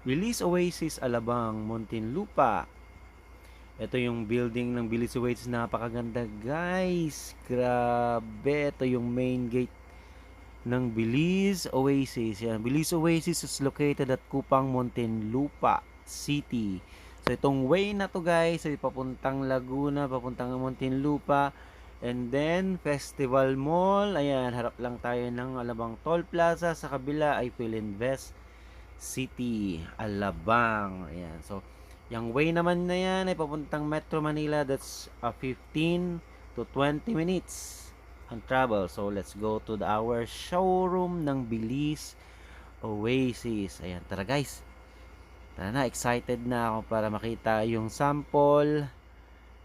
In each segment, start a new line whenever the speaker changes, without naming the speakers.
Belize Oasis, Alabang, Muntinlupa. Ito yung building ng Belize Oasis, napakaganda guys. Grabe, ito yung main gate ng Belize Oasis. Yan. Belize Oasis is located at Kupang, Muntinlupa City. So itong way na to guys ay papuntang Laguna, papuntang Muntinlupa. And then Festival Mall. Ayan, harap lang tayo ng Alabang Toll Plaza. Sa kabila ay Philinvest City, Alabang. Ayan. So yung way naman na yan ay papuntang Metro Manila. That's 15 to 20 minutes ang travel. So let's go to our showroom ng Belize Oasis. Ayan, tara guys. Tara na, excited na ako para makita yung sample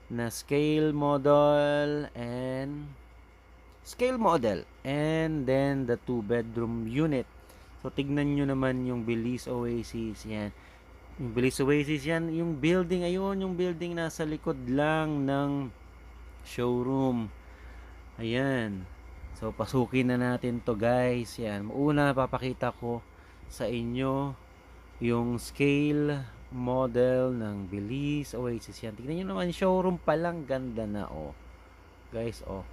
na scale model and then the 2-bedroom unit. So tignan nyo naman yung Belize Oasis. Yan, yung Belize Oasis, yan yung building. Ayun yung building nasa likod lang ng showroom. Ayan. So pasukin na natin to guys. Yan, una papakita ko sa inyo yung scale model ng Belize Oasis. Yan, tignan nyo naman, showroom pa lang ganda na oh guys. Oh,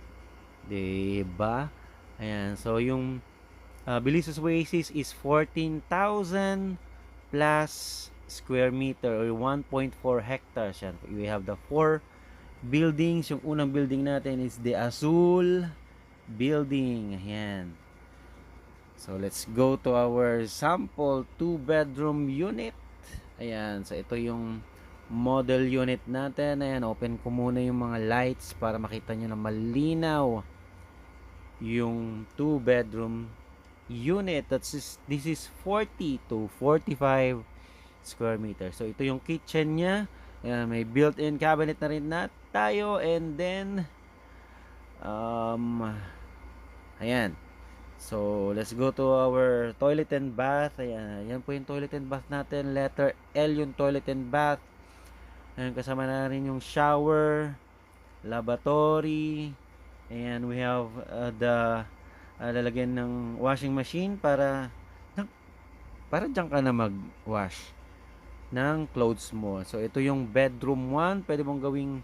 diba? Ayan, so yung Belize Oasis is 14,000 plus square meter or 1.4 hectares. Yan, we have the 4 buildings. Yung unang building natin is the Azul building. Ayan. So let's go to our sample 2-bedroom unit. Ayan, so ito yung model unit natin. Ayan, open ko muna yung mga lights para makita nyo na malinaw yung 2-bedroom unit. This is 40 to 45 square meters. So ito yung kitchen niya. Ayan, may built-in cabinet na rin na tayo. And then ayan. So let's go to our toilet and bath. Ayan, yan po yung toilet and bath natin. Letter L yung toilet and bath. Ayan, kasama na rin yung shower, lavatory. And we have the lalagyan ng washing machine para dyan ka na mag-wash ng clothes mo. So ito yung bedroom 1. Pwede mong gawing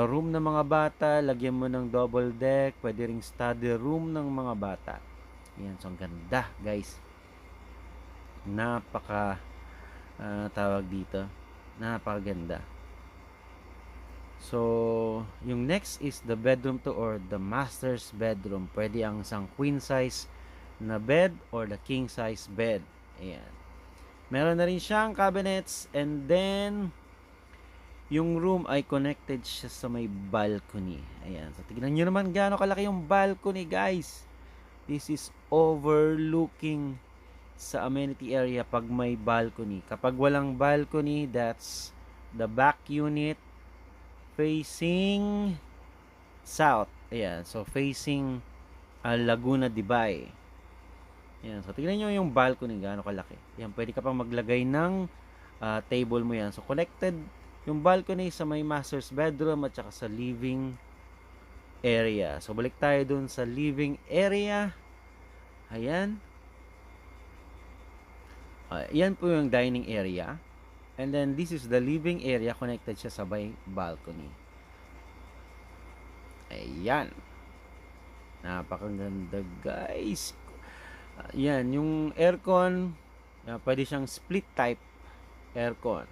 room ng mga bata. Lagyan mo ng double deck. Pwede ring study room ng mga bata. Ayan, so ang ganda guys. Napaka tawag dito, napakaganda. So yung next is the bedroom 2 or the master's bedroom. Pwede ang isang queen size na bed or the king size bed. Ayan, meron na rin siyang cabinets. And then yung room ay connected siya sa may balcony. Ayan, so tignan nyo naman gaano kalaki yung balcony guys. This is overlooking sa amenity area pag may balcony. Kapag walang balcony, that's the back unit facing south. Ayan, so facing Laguna, Dibay. Ayan, so tignan nyo yung balcony gaano kalaki. Ayan, pwede ka pang maglagay ng table mo yan. So connected yung balcony sa may master's bedroom at saka sa living area. So balik tayo dun sa living area. Ayan. Yan po yung dining area. And then this is the living area, connected siya sa may balcony. Ayan. Napakaganda guys. Yan, yung aircon, pwede siyang split type aircon.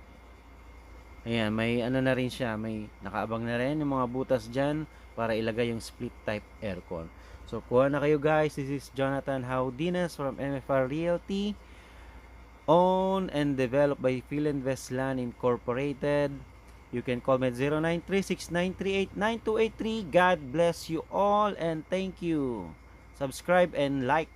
Ayan, may ano na rin siya, may nakaabang na rin yung mga butas dyan para ilagay yung split type aircon. So kuha na kayo guys. This is Jonathan Haudinas from MFR Realty, owned and developed by Philinvest Land Incorporated. You can call me at 0936-938-9283. God bless you all and thank you. Subscribe and like.